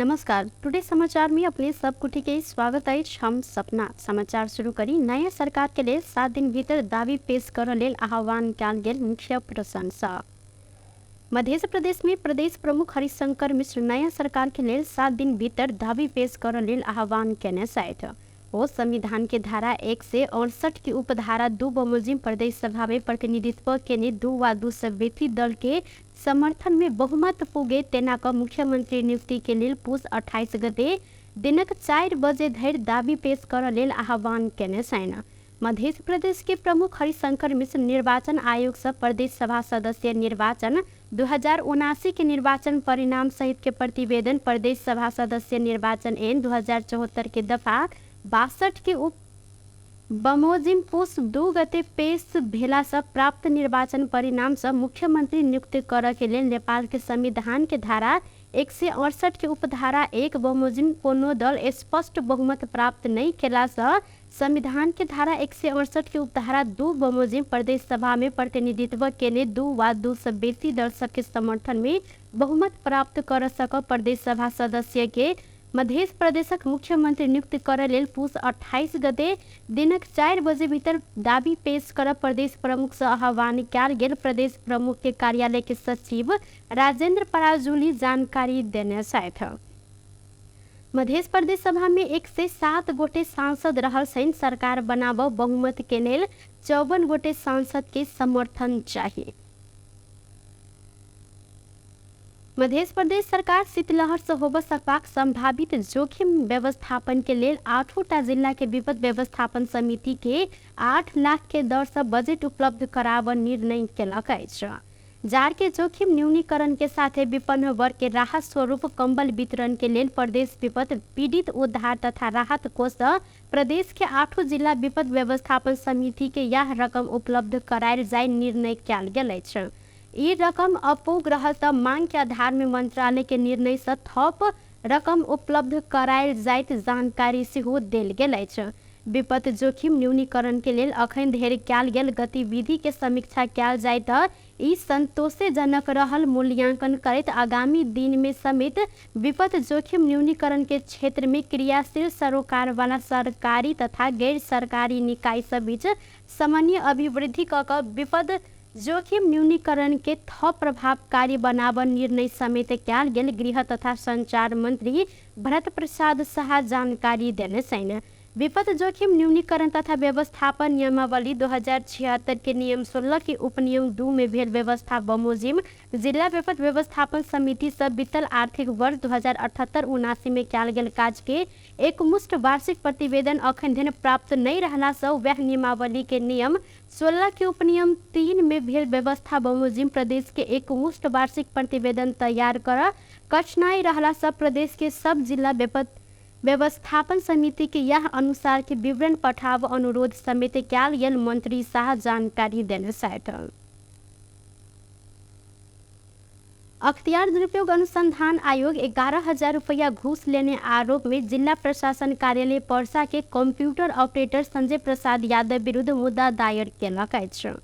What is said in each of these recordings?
नमस्कार। टुडे समाचार में अपने सबकुटी के स्वागत है। हम सपना समाचार शुरू करी। नया सरकार के लिए 7 दिन भीतर दावी पेश कर लेल आह्वान कयल गेल मुख्य प्रशंसा। मध्य प्रदेश में प्रदेश प्रमुख हरिशंकर मिश्र नया सरकार के लिए 7 दिन भीतर दावी पेश कर लेल आह्वान केने छथि। वो संविधान के धारा 168 की उपधारा 2 बमोजिम प्रदेश सभा में प्रतिनिधित्व केने 2 वा 2 से बेसी दल के समर्थन में बहुमत पुगे तेनाक मुख्यमंत्री नियुक्ति के लिए पुस 28 गते दिनक 4 बजे धरि दावी पेश कर लेल आह्वान केने छन्। मध्य प्रदेश के प्रमुख हरिशंकर मिश्र निर्वाचन आयोग से प्रदेश सभा सदस्य निर्वाचन 2079 के निर्वाचन परिणाम सहित के प्रतिवेदन, प्रदेश सभा सदस्य निर्वाचन एन 2074 के दफा 62 के उप बमोजिम पुस 2 गते पेश भेला से प्राप्त निर्वाचन परिणाम से मुख्यमंत्री नियुक्त कर के लिए नेपाल के संविधान के धारा 168 के उपधारा 1 बमोजिम कोनो दल स्पष्ट बहुमत प्राप्त नहीं केला से संविधान के धारा 168 के उपधारा 2 बमोजिम प्रदेश सभा में प्रतिनिधित्व केने 2 वा 2 से बेसी दल सबके समर्थन में बहुमत प्राप्त कर सक प्रदेश सभा सदस्य के मध्य प्रदेशक मुख्यमंत्री नियुक्त कर लेल पुस 28 गते दिनक 4 बजे भीतर दावी पेश कर प्रदेश प्रमुख से आह्वान कयल गेल। प्रदेश प्रमुख के कार्यालय के सचिव राजेंद्र पराजुली जानकारी देने छथि। मध्य प्रदेश सभा में 107 गोटे सांसद रहल छन्। सरकार बनाब बहुमत के लेल 54 गोटे सांसद के समर्थन चाहिए। मध्य प्रदेश सरकार शीतलहर से होब सकबाक संभावित जोखिम व्यवस्थापन के लिए 8टा जिला के विपद व्यवस्थापन समिति के 8 लाख के दर से बजट उपलब्ध कराब निर्णय केलक अछि। जार के जोखिम न्यूनीकरण के साथ विपन्न वर्ग के राहत स्वरूप कंबल वितरण के लिए प्रदेश विपद पीड़ित उद्धार तथा राहत कोष प्रदेश के 8 जिला विपद व्यवस्थापन समिति के यह रकम उपलब्ध करायल जाय निर्णय कयल गेल अछि। ये रकम अपूग रहल त मांग के आधार में मंत्रालय के निर्णय से थप रकम उपलब्ध करायल जाइत जानकारी सेहो देल गेल अछि। विपद जोखिम न्यूनीकरण के लिए अखन धरि कयल गेल गतिविधि के समीक्षा कयल जाय त ई संतोषजनक रहल। मूल्यांकन करैत आगामी दिन में समेत विपद जोखिम न्यूनीकरण के क्षेत्र में क्रियाशील सरोकार वाला सरकारी तथा गैर सरकारी निकाय सब बीच समन्वय अभिवृद्धि क विपद जोखिम न्यूनीकरण के थप प्रभावकारी बनाब निर्णय समेत कयल गेल। गृह तथा संचार मंत्री भरत प्रसाद शाह जानकारी देने छन्। विपद जोखिम न्यूनीकरण तथा व्यवस्थापन नियमावली 2076 के नियम 16 के उपनियम 2 में भेल व्यवस्था बमोजिम जिला विपद व्यवस्थापन समिति सब बीतल आर्थिक वर्ष 2078-79 में कयल गेल काज के एकमुष्ट वार्षिक प्रतिवेदन अखन धरि प्राप्त नहीं रहला से वह नियमावली के नियम 16 के उपनियम 3 में भेल व्यवस्था बमोजिम प्रदेश के एकमुष्ट वार्षिक प्रतिवेदन तैयार कर कठिनाई रहला से प्रदेश के सब जिला विपद व्यवस्थापन समिति के यह अनुसार के विवरण पठाव अनुरोध समेत कयल गेल। मंत्री शाह जानकारी देने छथि। अख्तियार दुरुपयोग अनुसंधान आयोग 11,000 रुपया घूस लेने आरोप में जिला प्रशासन कार्यालय पर्सा के कंप्यूटर ऑपरेटर संजय प्रसाद यादव विरुद्ध मुद्दा दायर केलक अछि।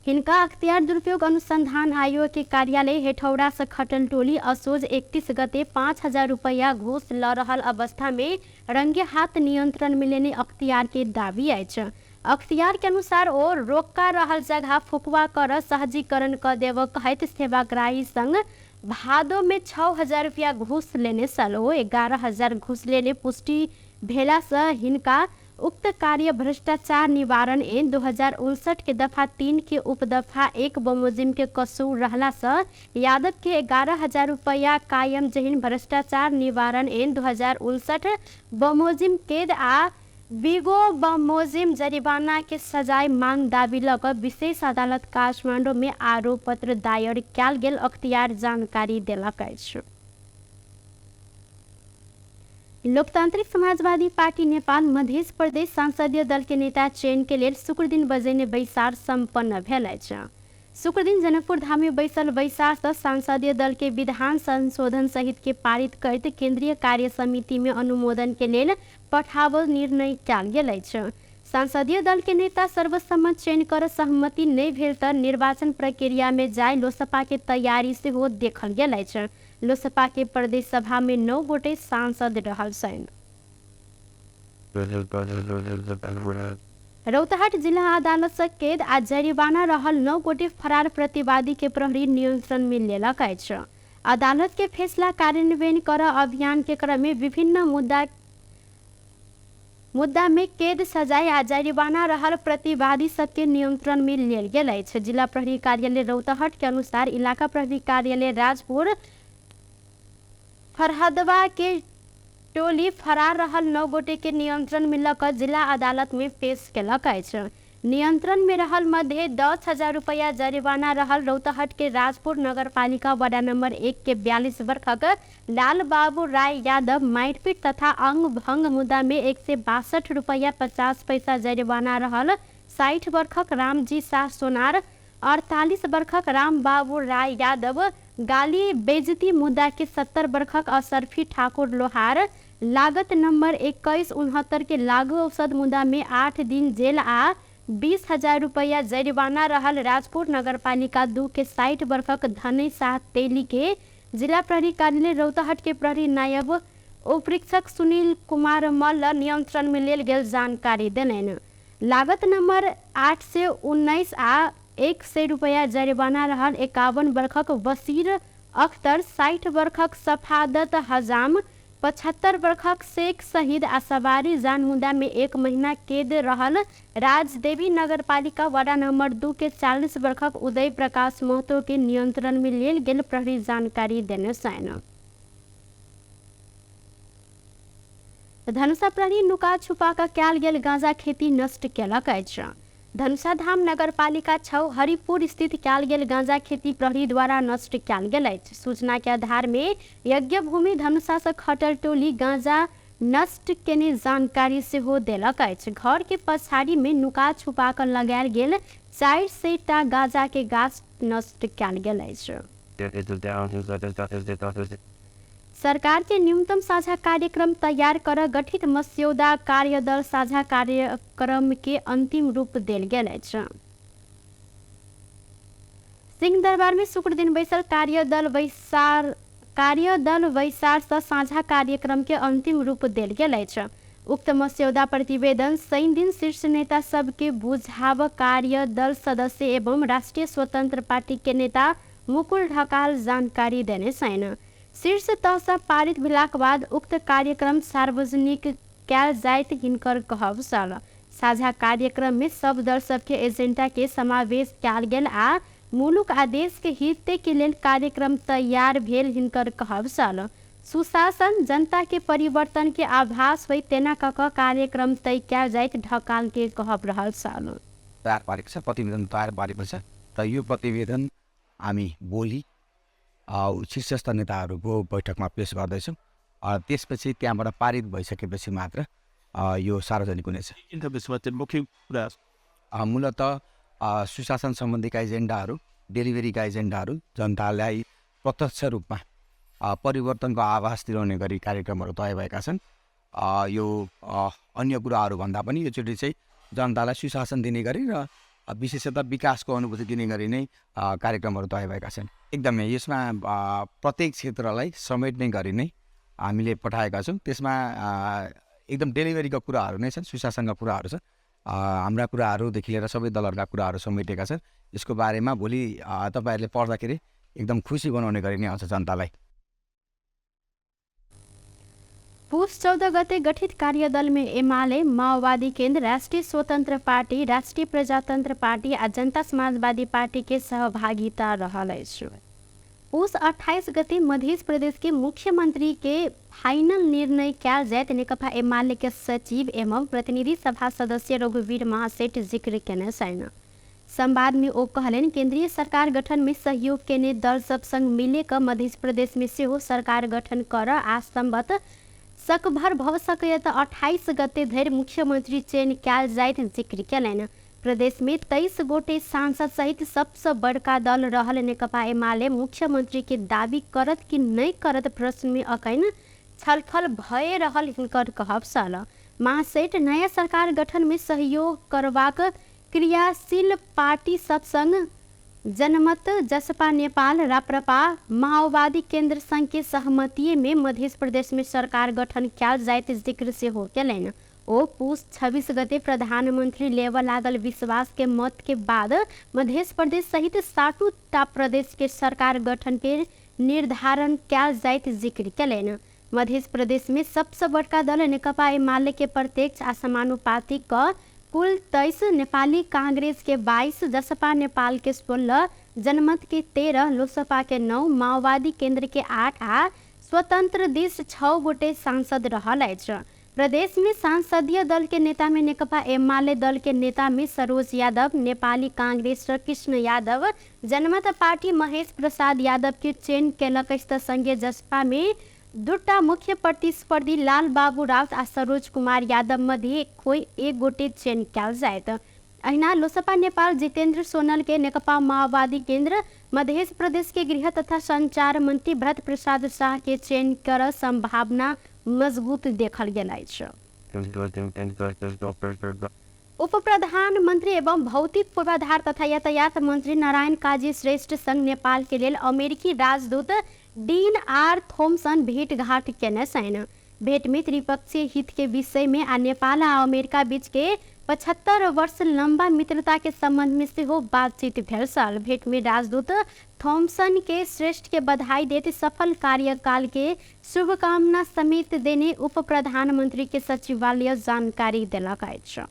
हिनका अख्तियार दुरुपयोग अनुसंधान आयोग के कार्यालय हेठौड़ा से खटल टोली असोज 31 गते 5,000 रुपया घूस ल रहल अवस्था में रंगे हाथ नियंत्रण में लेने अख्तियार के दावी अछि। अख्तियार के अनुसार ओ रोका रहल जगह फुकवा कर सहजीकरण क देव कहत सेवाग्राही संग भादो में 6,000 रुपया घूस लेने सल। 11,000 घूस लेने पुष्टि भेला से हिनका उक्त कार्य भ्रष्टाचार निवारण एन 2059 के दफा 3 के उपदफा 1 बमोजिम के कसूर रहला से यादव के 11,000 रुपया कायम जहिन भ्रष्टाचार निवारण एन 2059 बमोजिम कैद आ बिगो बमोजिम जरिमाना के सजाय मांग दावी लग विशेष अदालत काठमांडू में आरोप पत्र दायर कयल गेल। अख्तियार जानकारी देलक अछि। लोकतांत्रिक समाजवादी पार्टी नेपाल मध्य प्रदेश संसदीय दल के नेता चयन के लिए शुक्र दिन बजैने बैसार संपन्न भेल अछि। शुक्र दिन जनकपुर धाम में बैसल बैसार से संसदीय दल के विधान संशोधन सहित के पारित करते केंद्रीय कार्य समिति में अनुमोदन के लिए पठावल निर्णय कयल गेल अछि। संसदीय दल के नेता सर्वसम्मत चयन कर सहमति नहीं भेल त निर्वाचन प्रक्रिया में जाय लोसपा के तैयारी से हो देखल गेल अछि। लोसपा के प्रदेश सभा में 9 गोटे सांसद रहल छन्। रौतहट जिला अदालत से कैद आ जरिवाना रहल 9 गोटे फरार प्रतिवादी के प्रहरी नियंत्रण में लेलक अछि। अदालत के फैसला कार्यान्वयन कर अभियान के क्रम में विभिन्न मुद्दा में कैद सजाए आ जरिवाना रहल प्रतिवादी सबके नियंत्रण में लेल गेल अछि। जिला प्रहरी कार्यालय रौतहट के अनुसार इलाका प्रहरी कार्यालय राजपुर फरहदवा के टोली फरार रहल 9 गोटे के नियंत्रण में लकर जिला अदालत में पेश केलक अछि। नियंत्रण में रहल मध्य 10,000 रुपया जरिवाना रहल रौतहट के राजपुर नगर पालिका वार्ड नंबर 1 के 42 वर्षक लाल बाबू राय यादव मारपीट तथा अंग भंग मुद्दा में 162 रुपया 50 पैसा जरिवाना रहल 60 वर्षक रामजी शाह सोनार 48 वर्षक राम बाबू राय यादव गाली बेइज्जती मुद्दा के 70 वर्षक अशरफी ठाकुर लोहार लागत नंबर 2169 के लागू औषध मुद्दा में 8 दिन जेल आ 20,000 रुपया जरिवाना रहल राजपुर नगर पालिका 2 के 60 वर्षक धनई शाह तेली के जिला प्रहरी कार्यालय रौतहट के प्रहरी नायब उपरीक्षक सुनील कुमार मल्ल नियंत्रण में लेल गेल जानकारी देलनि। लागत नंबर 819 आ 100 रुपया जरिवाना रहल 51 वर्षक बशीर अख्तर 60 वर्षक सफादत हजाम 75 वर्षक शेख शहीद आ सवारी जान मुद्दा में 1 महीना कैद रहल राजदेवी नगर पालिका वार्ड नंबर 2 के 40 वर्षक उदय प्रकाश महतो के नियंत्रण में लेल गेल प्रहरी जानकारी देने छन्। धनुषा प्रहरी नुका छुपा कऽ कयल गेल गांजा खेती नष्ट केलक अछि। धनुषा धाम नगर पालिका 6 हरिपुर स्थित कयल गेल गांजा खेती प्रहरी द्वारा नष्ट कयल गेल अछि। सूचना के आधार में यज्ञ भूमि धनुषा से खटल टोली गांजा नष्ट केने जानकारी सेहो देलक अछि। घर के पछाड़ी में नुका छुपा कर लगायल गेल 400 टा गांजा के गाछ नष्ट कयल गेल अछि। सरकार के न्यूनतम साझा कार्यक्रम तैयार कर गठित मस्यौदा कार्यदल साझा कार्यक्रम के अंतिम रूप देल गेल अछि। सिंह दरबार में शुक्र दिन बैसल कार्यदल वैसार से साझा कार्यक्रम के अंतिम रूप देल गेल अछि। उक्त मस्यौदा प्रतिवेदन शनि दिन शीर्ष नेता सबके बुझाव कार्यदल सदस्य एवं राष्ट्रीय स्वतंत्र पार्टी के नेता मुकुल ढकाल जानकारी देने छन्। शीर्ष तह से पारित भेलाक बाद उक्त कार्यक्रम सार्वजनिक कयल जाइत हिनकर कहब छल। साझा कार्यक्रम में सब दल सबके एजेंडा के समावेश कयल गेल आ मुलुक आ देश के हित के लेल कार्यक्रम तैयार भेल हिनकर कहब छल। सुशासन जनता के परिवर्तन के आभास होइ तेना कऽ कार्यक्रम तय कयल जाइत ढकाल के कहब रहल छल। तयार पारेको छ, प्रतिवेदन तयार पारेको छ र यो प्रतिवेदन हामी भोलि शीर्षस्थ नेताहरूको बैठकमा पेश गर्दैछौँ। त्यसपछि त्यहाँबाट पारित भइसकेपछि मात्र यो सार्वजनिक हुनेछ। मुख्य कुरा मूलतः सुशासन सम्बन्धीका एजेन्डाहरू, डेलिभरीका एजेन्डाहरू जनतालाई प्रत्यक्ष रूपमा परिवर्तनको आभास दिलाउने गरी कार्यक्रमहरू तय भएका छन्। यो अन्य कुराहरूभन्दा पनि योचोटि चाहिँ जनतालाई सुशासन दिने गरी र विशेषतः विकासको अनुभूति दिने गरी नै कार्यक्रमहरू तय भएका छन्। एकदमै यसमा प्रत्येक क्षेत्रलाई समेट्ने गरी नै हामीले पठाएका छौँ। त्यसमा एकदम डेलिभरीका कुराहरू नै छन्, सुशासनका कुराहरू छ, हाम्रा कुराहरूदेखि लिएर सबै दलहरूका कुराहरू समेटेका छन्। यसको बारेमा भोलि तपाईँहरूले पढ्दाखेरि एकदम खुसी बनाउने गरी नै आउँछ जनतालाई। पुष 14 गते गठित कार्यदल में एमाले, माओवादी केन्द्र, राष्ट्रीय स्वतंत्र पार्टी, राष्ट्रीय प्रजातंत्र पार्टी आ जनता समाजवादी पार्टी के सहभागिता रहल अछि। पुष 28 गते मध्य प्रदेश के मुख्यमंत्री के फाइनल निर्णय कयल जायत नेकपा एमाले के सचिव एवं प्रतिनिधि सभा सदस्य रघुवीर महासेठ जिक्र केने छन्। संवाद में ओ कहलनि केंद्रीय सरकार गठन में सहयोग केने दल सब संग मिले क मध्य प्रदेश में सेहो सरकार गठन कर आ संबत सकभर भव सकैत 28 गते धरि मुख्यमंत्री चयन कयल जायत जिक्र केलनि। प्रदेश में 23 गोटे सांसद सहित सबसे बड़का दल रहल नेकपा एमाले मुख्यमंत्री के दावी करत कि नहीं करत प्रश्न में अखन छलफल भए रहल हिनकर कहब छल। महासेठ नया सरकार गठन में सहयोग करबाक क्रियाशील पार्टी सब संग जनमत जसपा नेपाल राप्रपा माओवादी केंद्र संघ के सहमति में मध्य प्रदेश में सरकार गठन किया जायत जिक्र से हो कैलन। ओ पुष 26 गते प्रधानमंत्री लेवल लागल विश्वास के मत के बाद मध्य प्रदेश सहित 7 प्रदेश के सरकार गठन के निर्धारण किया जायत जिक्र कैलन। मध्य प्रदेश में सबसे बड़का दल नेकपा एमाले के प्रत्यक्ष आ समानुपातिक का कुल 23, नेपाली कांग्रेस के 22, जसपा नेपाल के 16, जनमत के 13, लोसपा के 9, माओवादी केंद्र के 8 आ स्वतंत्र देश 6 गोटे सांसद रहल अछि। प्रदेश में सांसदीय दल के नेता में नेकपा एमाले दल के नेता में सरोज यादव, नेपाली कांग्रेस कृष्ण यादव, जनमत पार्टी महेश प्रसाद यादव के चयन केलक अछि। संगे जसपा में 2 मुख्य प्रतिस्पर्धी लाल बाबू राउत आ सरोज कुमार यादव मध्य कोई एक गोटे चयन किया जायत। अहिना लोसपा नेपाल जितेंद्र सोनल के नेकपा माओवादी केंद्र मध्य प्रदेश के गृह तथा संचार मंत्री भरत प्रसाद शाह के चयन कर संभावना मजबूत देखल गेल अछि। उप प्रधानमंत्री एवं भौतिक पूर्वाधार तथा यातायात मंत्री नारायण काजी श्रेष्ठ संग नेपाल के लेल अमेरिकी राजदूत डीन आर थॉमसन भेंटघाट केने छन्। भेंट में त्रिपक्षीय हित के विषय में आ नेपाल आ अमेरिका बीच के 75 वर्ष लंबा मित्रता के संबंध में से हो बातचीत भेल छल। भेंट में राजदूत थॉमसन के श्रेष्ठ के बधाई देते सफल कार्यकाल के शुभकामना समेत देने उप प्रधानमंत्री के सचिवालय जानकारी देलक अछि।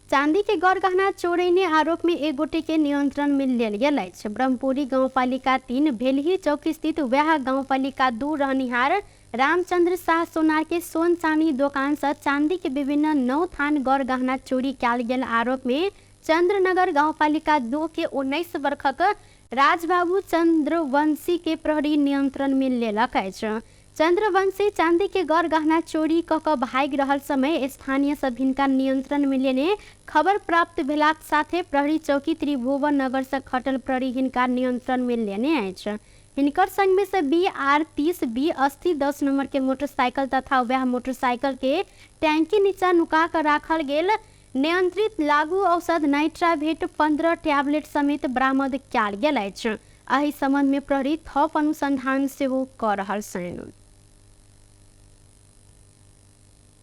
चांदी के गौर गहना चोरैने आरोप में एक गोटे के नियंत्रण में लेल गेल अछि। ब्रह्मपुरी गाउँपालिका 3 भेलही चौक स्थित वह गाउँपालिका 2 रहनिहार रामचंद्र शाह सोनार के सोन चांदी दुकान से चांदी के विभिन्न 9 थान गौर गहना चोरी कयल गेल आरोप में चंद्रनगर गाउँपालिका 2 के 19 वर्षक राजबाबू चंद्रवंशी के प्रहरी नियंत्रण में लेलक अछि। चंद्रवंशी चांदी के गौर गहना चोरी क भाग रहल समय स्थानीय सब हिनका नियंत्रण में लेने खबर प्राप्त भेलाक साथे प्रहरी चौकी त्रिभुवन नगर से खटल प्रहरी हिनका नियंत्रण में लेने अछि। हिनकर संग में से BR 30 B 80 10 नंबर के मोटरसाइकिल तथा वह मोटरसाइकिल के टैंकी नीचा नुका कर राखल गेल नियंत्रित लागू औषध नाइट्रावेट 15 टैबलेट समेत बरामद कयल गेल अछि। एहि संबंध में प्रहरी थप अनुसंधान सेहो कऽ रहल छनि।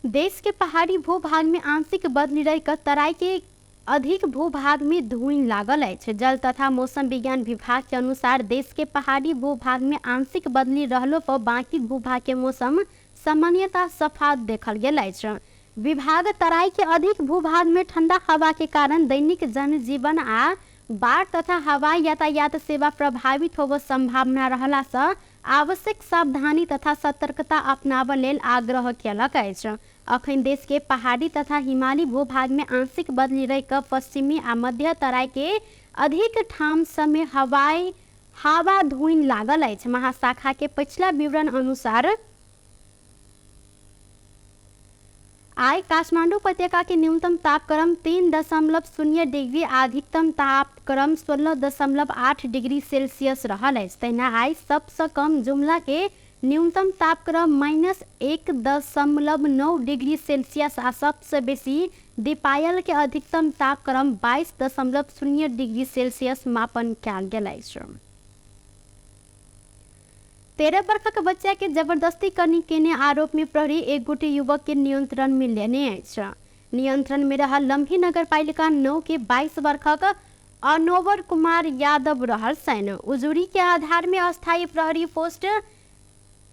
देश के पहाड़ी भूभाग में आंशिक बदली रहि कऽ तराई के अधिक भूभाग में धुईं लागल अछि। जल तथा मौसम विज्ञान विभाग के अनुसार देश के पहाड़ी भूभाग में आंशिक बदली रहलो पर बाकी भूभाग के मौसम सामान्यतः सफा देखल गेल अछि। विभाग तराई के अधिक भूभाग में ठंडा हवा के कारण दैनिक जनजीवन आ बाढ़ तथा हवाई यातायात सेवा प्रभावित होबो संभावना रहला से आवश्यक सावधानी तथा सतर्कता अपनाबऽ लेल आग्रह केलक अछि। अखन देश के पहाड़ी तथा हिमालयी भूभाग में आंशिक बदली रहि कऽ पश्चिमी आ मध्य तराई के अधिक ठाम सब में हवा धुईं लागल अछि। महाशाखा के पिछला विवरण अनुसार आइ काठमांडू उपत्यका के न्यूनतम तापक्रम 3.0 डिग्री, अधिकतम तापक्रम 16.8 डिग्री सेल्सियस रहल अछि। तहिना आइ सबसे कम जुमला के न्यूनतम तापक्रम -1.9 डिग्री सेल्सियस आ सबसे बेसी दीपायल के अधिकतम तापक्रम 22.0 डिग्री सेल्सियस मापन कयल गेल अछि। 13 वर्षक बच्चा के जबरदस्ती करनी केने आरोप में प्रहरी एक गोटे युवक के नियंत्रण में लेने अछि। नियंत्रण में रहल लम्भी नगर पालिका 9 के 22 वर्षक अनोवर कुमार यादव रहल छनि। उजुरी के आधार में अस्थायी प्रहरी पोस्ट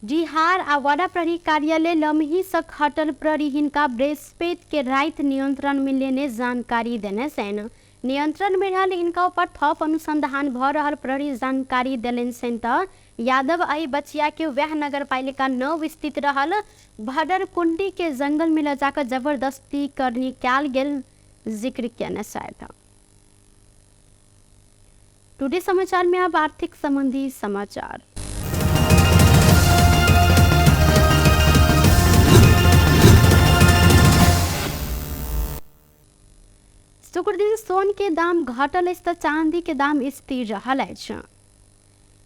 डिहार आ वडा प्रहरी कार्यालय लम्ही से खटल प्रहरी हिनका बृहस्पति के रात नियंत्रण में लेने जानकारी देने छनि। नियंत्रण में रहल इनका ऊपर थप अनुसंधान भ रहल प्रहरी जानकारी देलनि छनि तऽ यादव एहि बचिया के वह नगर पालिका 9 स्थित रहल भडरकुंडी के जंगल में ले जाकर जबरदस्ती करनी कयल गेल जिक्र केने छथि। टुडे समाचार में अब आर्थिक संबंधी समाचार। शुक्र दिन सोन के दाम घटल अछि तऽ चांदी के दाम स्थिर रहल अछि।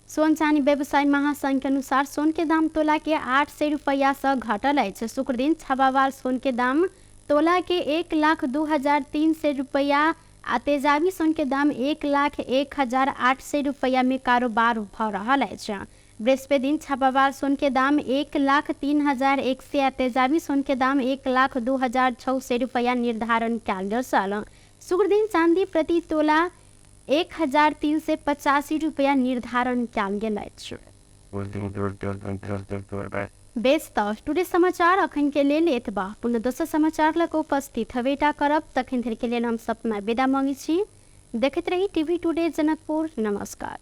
सोन चांदी व्यवसाय महासंघ के अनुसार सोन के दाम तोला के 800 रुपया से घटल अछि। शुक्र दिन छापावार सोन के दाम तोला के 1,02,300 रुपया आ तेजाबी सोन के दाम 1,01,800 रुपया में कारोबार भ रहल अछि। बृहस्पति दिन छापावार सोन के दाम 1,03,100 आ तेजाबी सोन के दाम 1,02,600 रुपया निर्धारण कयल गेल छल। शुक्र दिन चांदी प्रति तोला 1,385 रुपया निर्धारण कयल गेल अछि। बेस त टुडे समाचार अखन के लेल एतबा। पुनः दोसर समाचार लग उपस्थित हवेटा करब, तखन धरि के लेल हम सब विदा मांगी छी। देखैत रही टीवी टुडे जनकपुर। नमस्कार।